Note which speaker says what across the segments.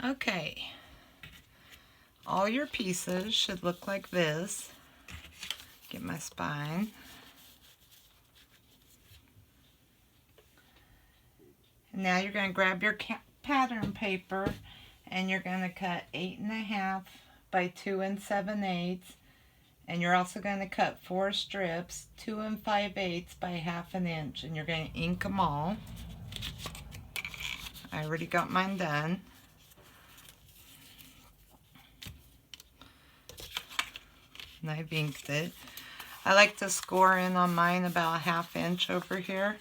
Speaker 1: Okay, all your pieces should look like this. Get my spine. And now you're going to grab your pattern paper and you're going to cut 8.5 by 2 7/8, and you're also going to cut 4 strips 2 5/8 by 1/2 inch, and you're going to ink them all. I already got mine done. And I've inked it. I like to score in on mine about 1/2 inch over here,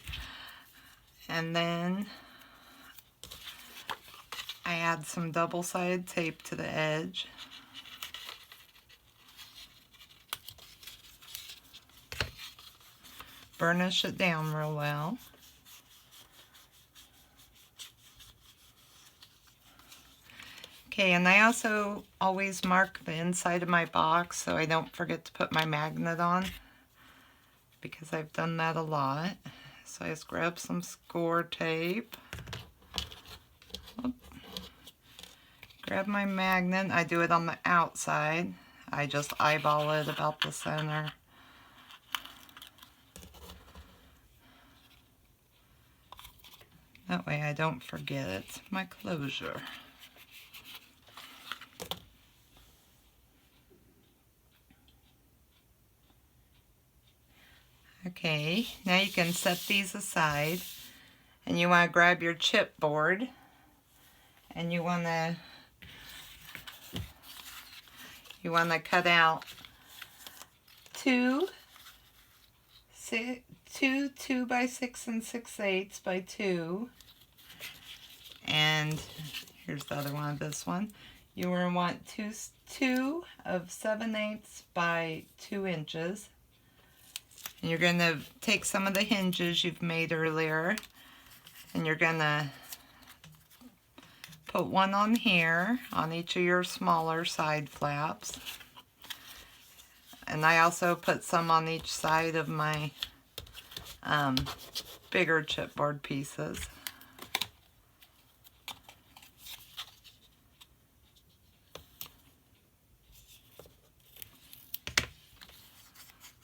Speaker 1: and then I add some double-sided tape to the edge. Burnish it down real well. Okay, and I also always mark the inside of my box so I don't forget to put my magnet on, because I've done that a lot. So I just grab some score tape. Grab my magnet. I do it on the outside. I just eyeball it about the center. That way I don't forget my closure. Okay, now you can set these aside, and you want to grab your chipboard, and you want to cut out two 2 by 6 6/8 by 2, and here's the other one, this one. You will want two 7/8 by 2 inches. And you're going to take some of the hinges you've made earlier, and you're going to put one on here on each of your smaller side flaps. And I also put some on each side of my bigger chipboard pieces.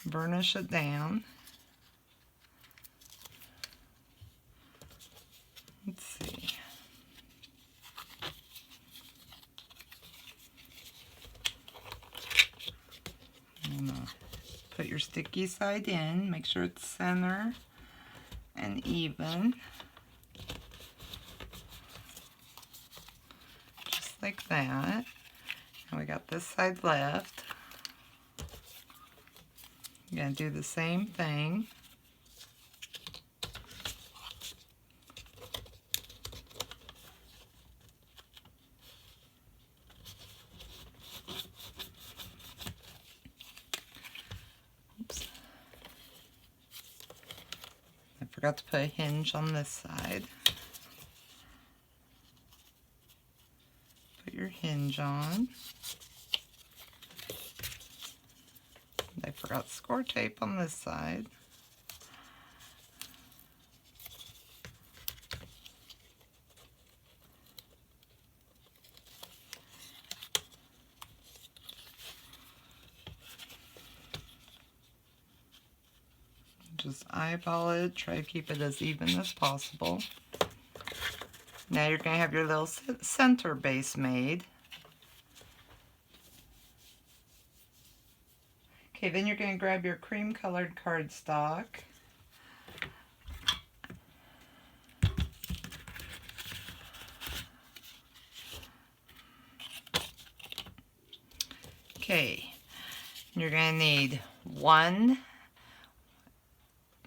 Speaker 1: Burnish it down. Let's see. I'm gonna put your sticky side in, make sure it's center and even. Just like that. And we got this side left. You're going to do the same thing. Oops. I forgot to put a hinge on this side. Put your hinge on. I forgot score tape on this side. Just eyeball it, try to keep it as even as possible. Now you're going to have your little center base made. Okay, then you're going to grab your cream colored cardstock. Okay, you're going to need one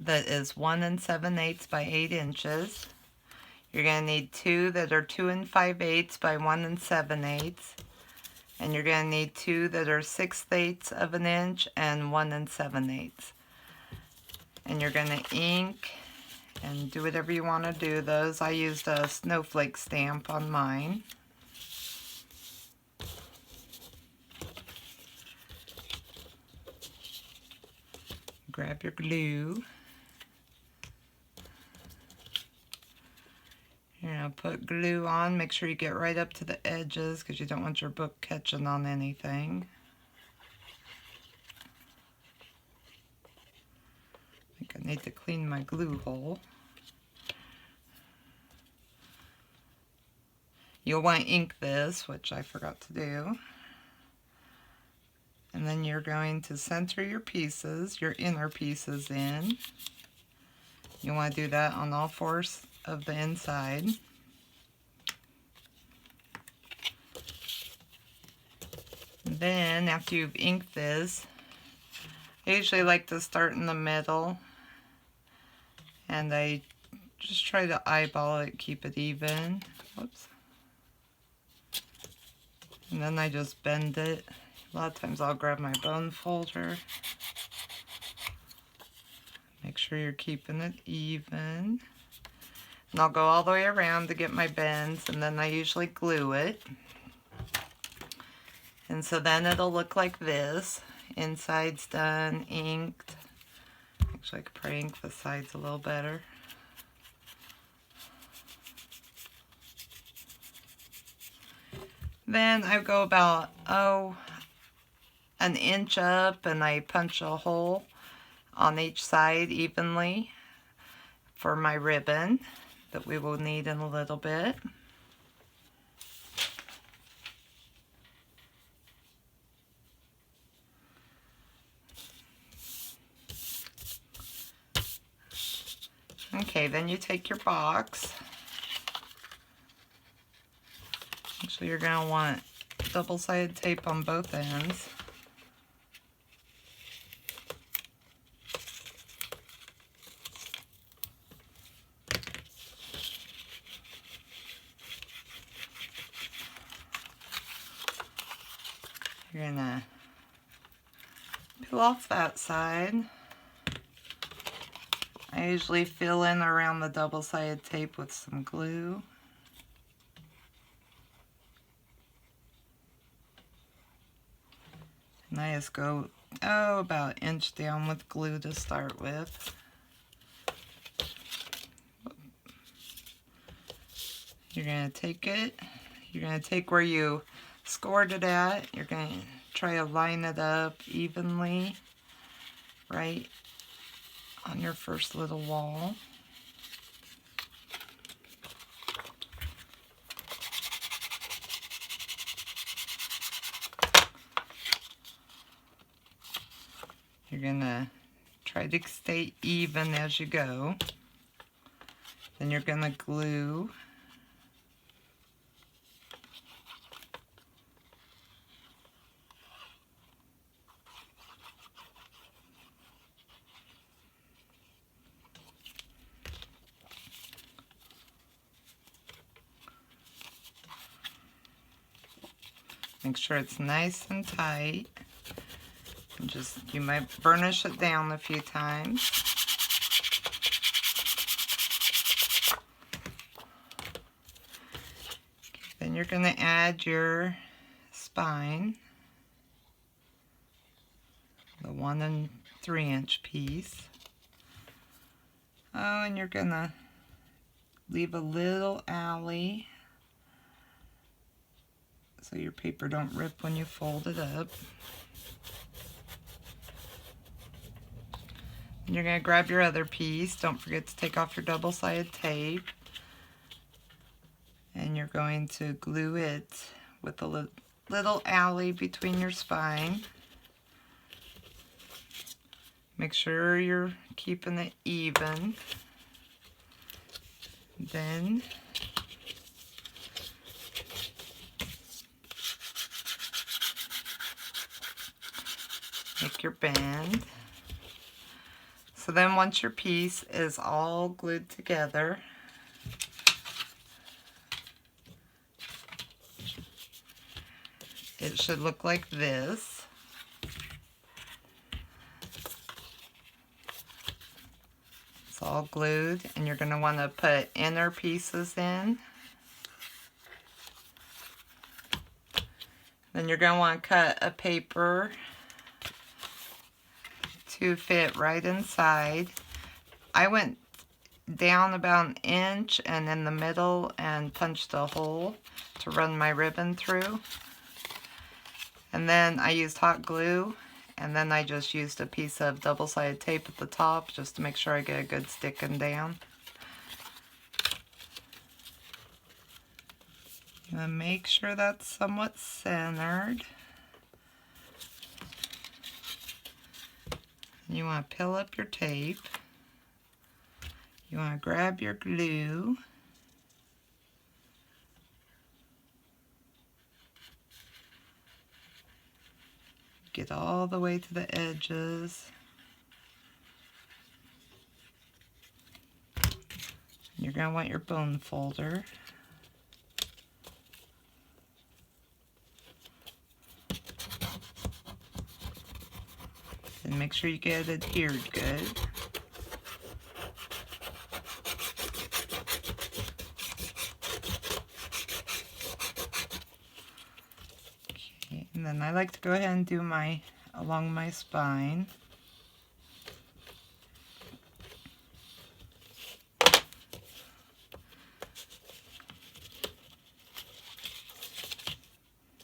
Speaker 1: that is 1 7/8 by 8 inches. You're going to need two that are 2 5/8 by 1 7/8. And you're going to need two that are 6/8 of an inch and 1 7/8. And you're going to ink and do whatever you want to do those. I used a snowflake stamp on mine. Grab your glue. You're going to put glue on. Make sure you get right up to the edges because you don't want your book catching on anything. I think I need to clean my glue hole. You'll want to ink this, which I forgot to do. And then you're going to center your pieces, your inner pieces in. You want to do that on all four of the inside. Then, after you've inked this, I usually like to start in the middle. And I just try to eyeball it, keep it even. Whoops. And then I just bend it. A lot of times I'll grab my bone folder. Make sure you're keeping it even. And I'll go all the way around to get my bends, and then I usually glue it. And so then it'll look like this. Inside's done, inked. Actually, I could probably ink the sides a little better. Then I go about, an inch up, and I punch a hole on each side evenly for my ribbon that we will need in a little bit. Okay, then you take your box. Actually, you're going to want double-sided tape on both ends. You're going to peel off that side. I usually fill in around the double-sided tape with some glue. And I just go, about an inch down with glue to start with. You're going to take it, you're going to take where you scored it at, you're going to try to line it up evenly right on your first little wall. You're going to try to stay even as you go. Then you're going to glue. Make sure it's nice and tight. And just, you might burnish it down a few times. Then you're going to add your spine, the 1 3" piece. And you're going to leave a little alley so your paper don't rip when you fold it up. And you're going to grab your other piece. Don't forget to take off your double-sided tape. And you're going to glue it with a little alley between your spine. Make sure you're keeping it even. Then make your bend. So then once your piece is all glued together, it should look like this. It's all glued, and you're going to want to put inner pieces in. Then you're going to want to cut a paper to fit right inside. I went down about an inch and in the middle and punched a hole to run my ribbon through. And then I used hot glue, and then I just used a piece of double-sided tape at the top just to make sure I get a good sticking down. And make sure that's somewhat centered. You want to peel up your tape. You want to grab your glue. Get all the way to the edges. You're going to want your bone folder. And make sure you get it adhered good. Okay, and then I like to go ahead and do along my spine.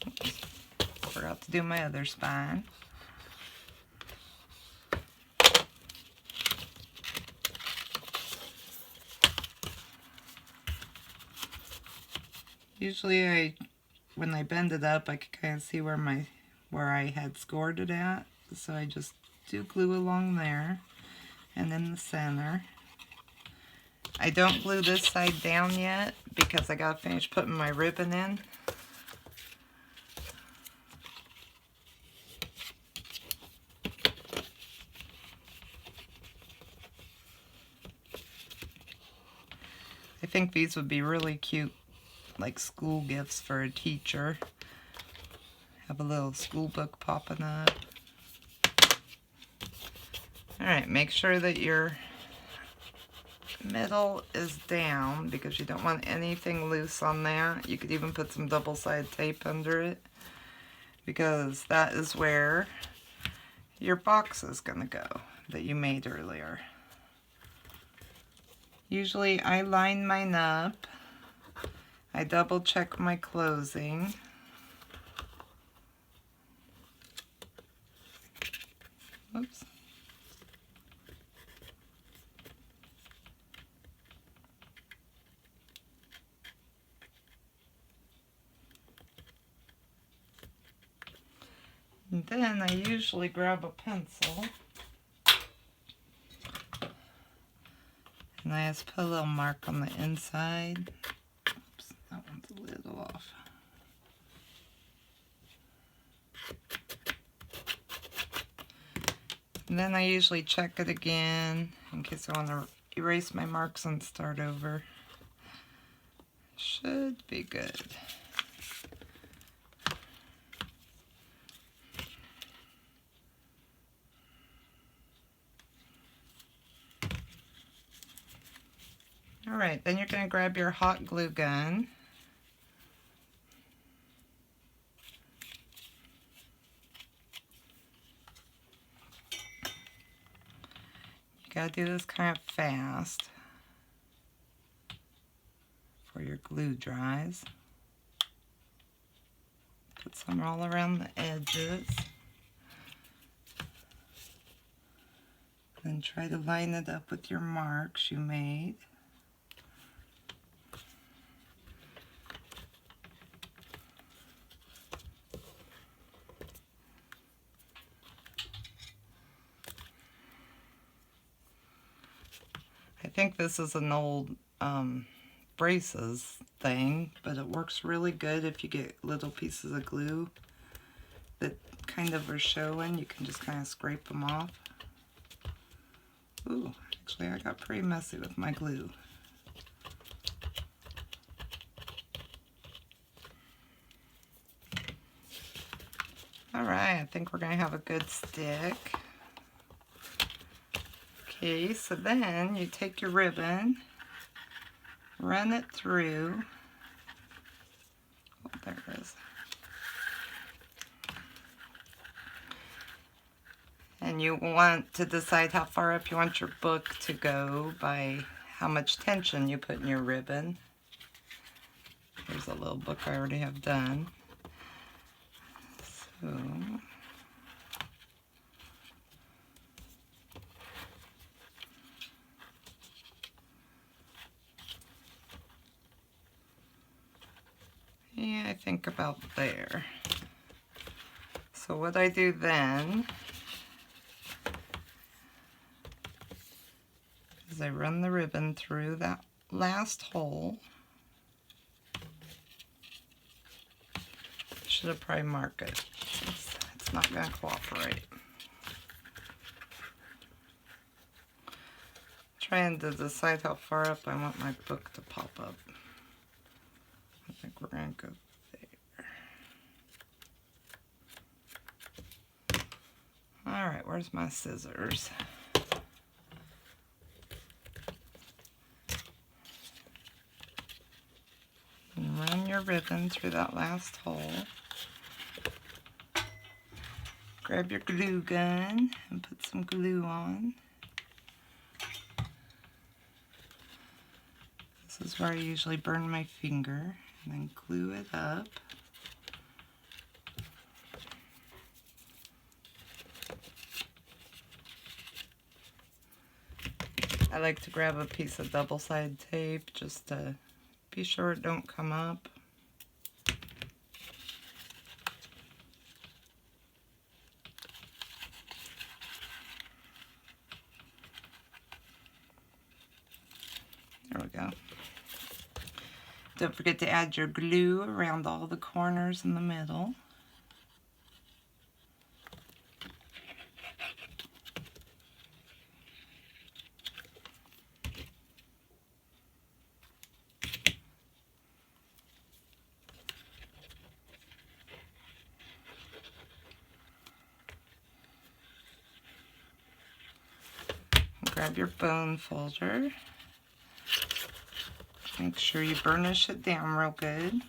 Speaker 1: Oops, forgot to do my other spine. Usually when I bend it up, I can kind of see where I had scored it at. So I just do glue along there and in the center. I don't glue this side down yet because I gotta finish putting my ribbon in. I think these would be really cute, like school gifts for a teacher. Have a little school book popping up. Alright, make sure that your middle is down because you don't want anything loose on there. You could even put some double-sided tape under it because that is where your box is going to go that you made earlier. Usually I line mine up. I double check my closing. Oops. And then I usually grab a pencil and I just put a little mark on the inside. Oops, that one's a little off. And then I usually check it again in case I want to erase my marks and start over. Should be good. Alright, then you're going to grab your hot glue gun. You got to do this kind of fast before your glue dries. Put some all around the edges. Then try to line it up with your marks you made. I think this is an old braces thing, but it works really good if you get little pieces of glue that kind of are showing. You can just kind of scrape them off. Ooh, actually I got pretty messy with my glue. Alright, I think we're going to have a good stick. Okay, so then you take your ribbon, run it through. Oh, there it is. And you want to decide how far up you want your book to go by how much tension you put in your ribbon. Here's a little book I already have done. So, yeah, I think about there. So what I do then is I run the ribbon through that last hole. Should have probably marked it. It's not going to cooperate. Trying to decide how far up I want my book to pop up. I think we're going to go there. Alright, where's my scissors? And run your ribbon through that last hole. Grab your glue gun and put some glue on. This is where I usually burn my finger, and then glue it up. I like to grab a piece of double-sided tape just to be sure it don't come up. There we go. Don't forget to add your glue around all the corners in the middle. Grab your bone folder. Make sure you burnish it down real good.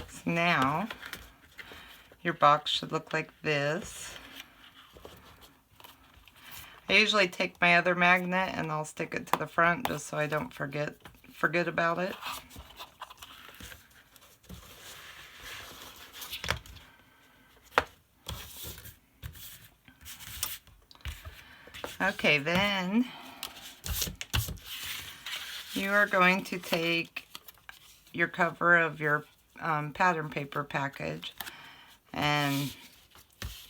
Speaker 1: So now, your box should look like this. I usually take my other magnet and I'll stick it to the front just so I don't forget about it. Okay, then you are going to take your cover of your pattern paper package and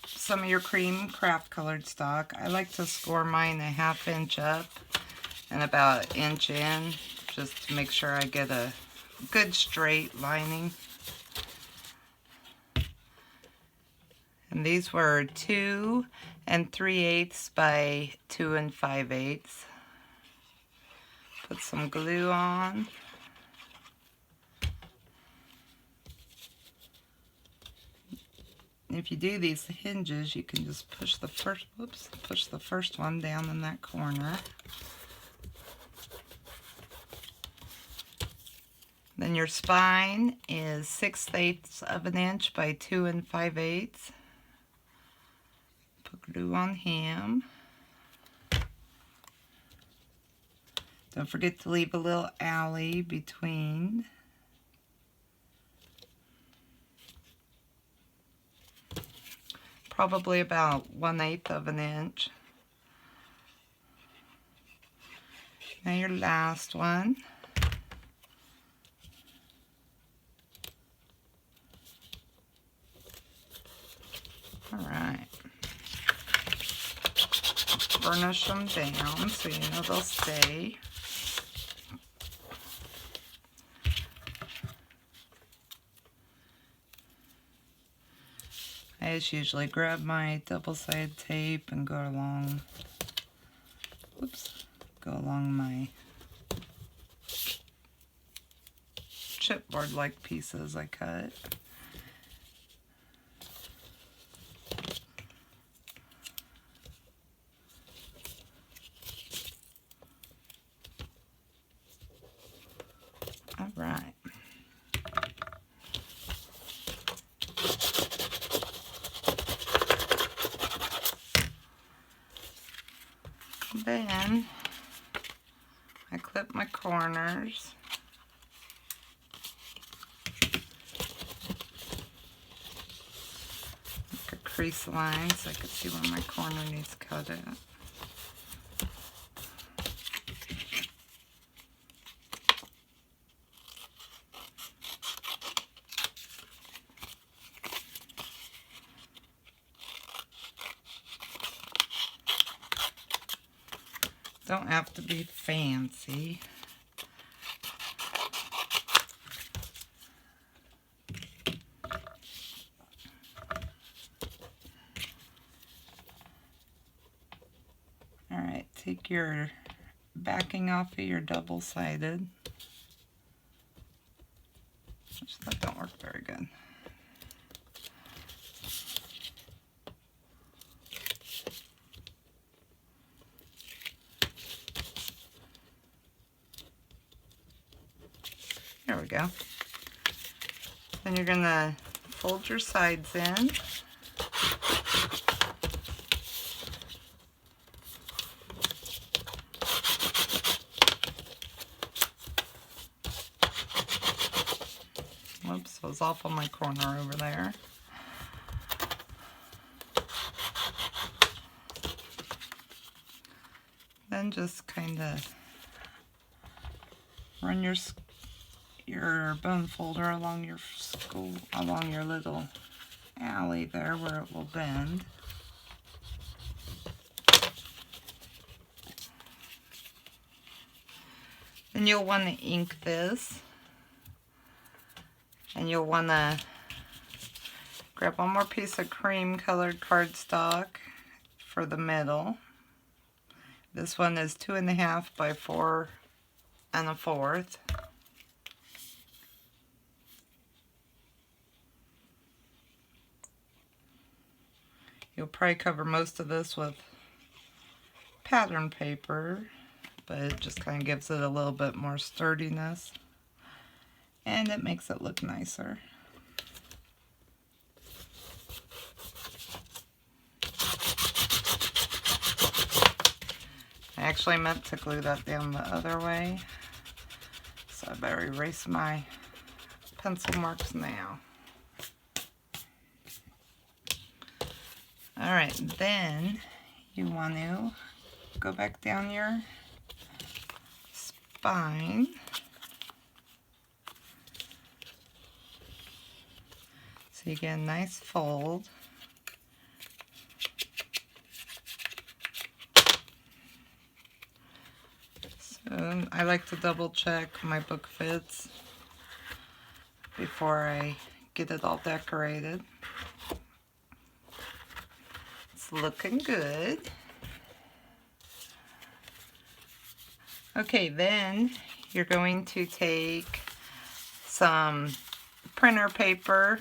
Speaker 1: some of your cream craft colored stock. I like to score mine a 1/2 inch up and about 1 inch in, just to make sure I get a good straight lining. And these were 2 3/8 by 2 5/8. Put some glue on. If you do these hinges, you can just push the first one down in that corner. Then your spine is 6/8 of an inch by 2 5/8. Put glue on him. Don't forget to leave a little alley between. Probably about 1/8 of an inch. Now your last one. Alright. Burnish them down so you know they'll stay. I just usually grab my double-sided tape and go along, my chipboard-like pieces I cut. Alright. Then I clip my corners. Make a crease line so I can see where my corner needs cut at. Don't have to be fancy. Alright, take your backing off of your double-sided. Which that don't work very good. There we go. Then you're going to fold your sides in. Whoops, I was off on my corner over there. Then just kind of run your bone folder along your little alley there where it will bend. Then you'll want to ink this, and you'll want to grab one more piece of cream colored cardstock for the middle. This one is 2.5 by 4 1/4. You'll probably cover most of this with pattern paper, but it just kind of gives it a little bit more sturdiness, and it makes it look nicer. I actually meant to glue that down the other way, so I better erase my pencil marks now. Alright, then you want to go back down your spine. So you get a nice fold. So I like to double check my book fits before I get it all decorated. It's looking good. Okay, then you're going to take some printer paper.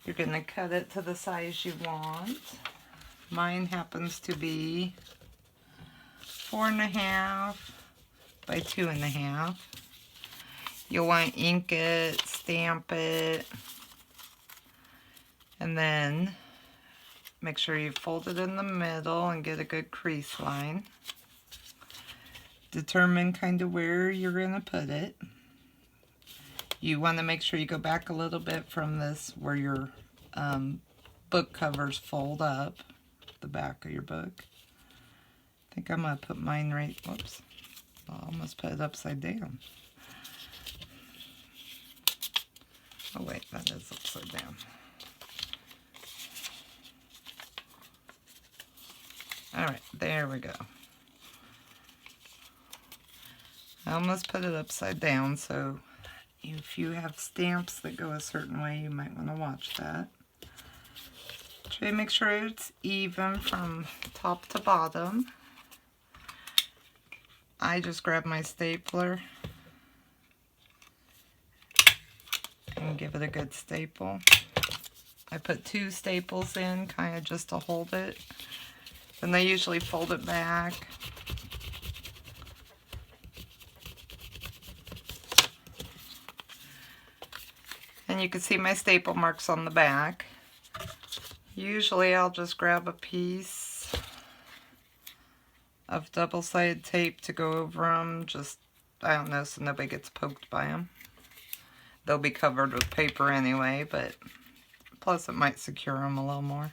Speaker 1: You're going to cut it to the size you want. Mine happens to be 4.5 by 2.5. You'll want to ink it, stamp it, and then make sure you fold it in the middle and get a good crease line. Determine kind of where you're going to put it. You want to make sure you go back a little bit from this where your book covers fold up, the back of your book. I think I'm going to put mine right, whoops, I almost put it upside down. Oh wait, that is upside down. Alright, there we go. I almost put it upside down, so if you have stamps that go a certain way, you might want to watch that. Try to make sure it's even from top to bottom. I just grab my stapler and give it a good staple. I put 2 staples in, kind of just to hold it. And they usually fold it back. And then you can see my staple marks on the back. Usually I'll just grab a piece of double-sided tape to go over them, just, I don't know, so nobody gets poked by them. They'll be covered with paper anyway, but plus it might secure them a little more.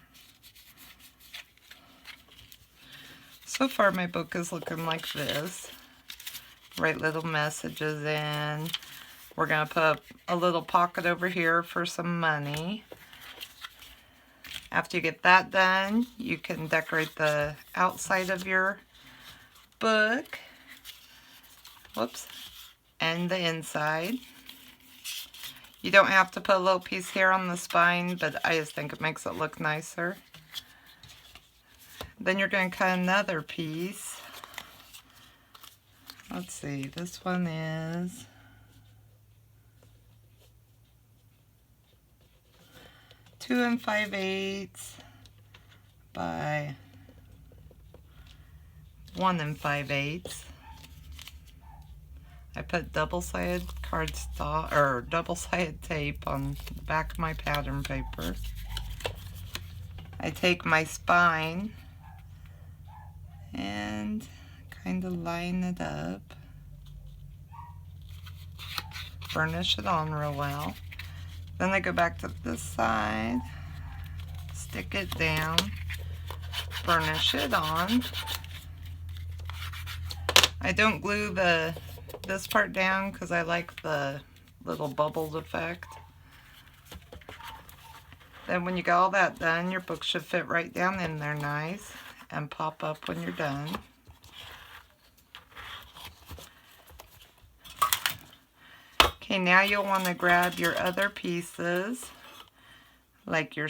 Speaker 1: So far my book is looking like this. Write little messages in. We're going to put a little pocket over here for some money. After you get that done, you can decorate the outside of your book. Whoops. And the inside. You don't have to put a little piece here on the spine, but I just think it makes it look nicer. Then you're going to cut another piece. Let's see, this one is 2 5/8 by 1 5/8. I put double-sided cardstock or double-sided tape on the back of my pattern paper. I take my spine and kind of line it up, burnish it on real well. Then I go back to this side, stick it down, burnish it on. I don't glue this part down because I like the little bubbles effect. Then when you got all that done, your book should fit right down in there nice and pop up when you're done. Okay, now you'll want to grab your other pieces, like your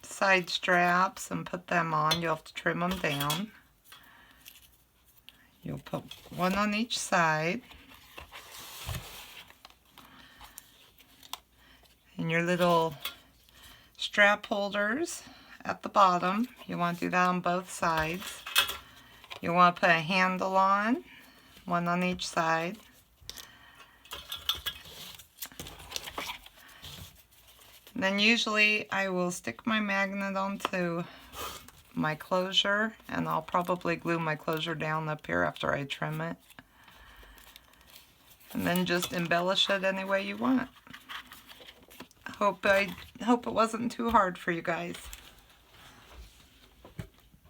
Speaker 1: side straps, and put them on. You'll have to trim them down. You'll put one on each side. And your little strap holders at the bottom, you want to do that on both sides. You want to put a handle on, one on each side. Then usually I will stick my magnet onto my closure, and I'll probably glue my closure down up here after I trim it. And then just embellish it any way you want. Hope it wasn't too hard for you guys.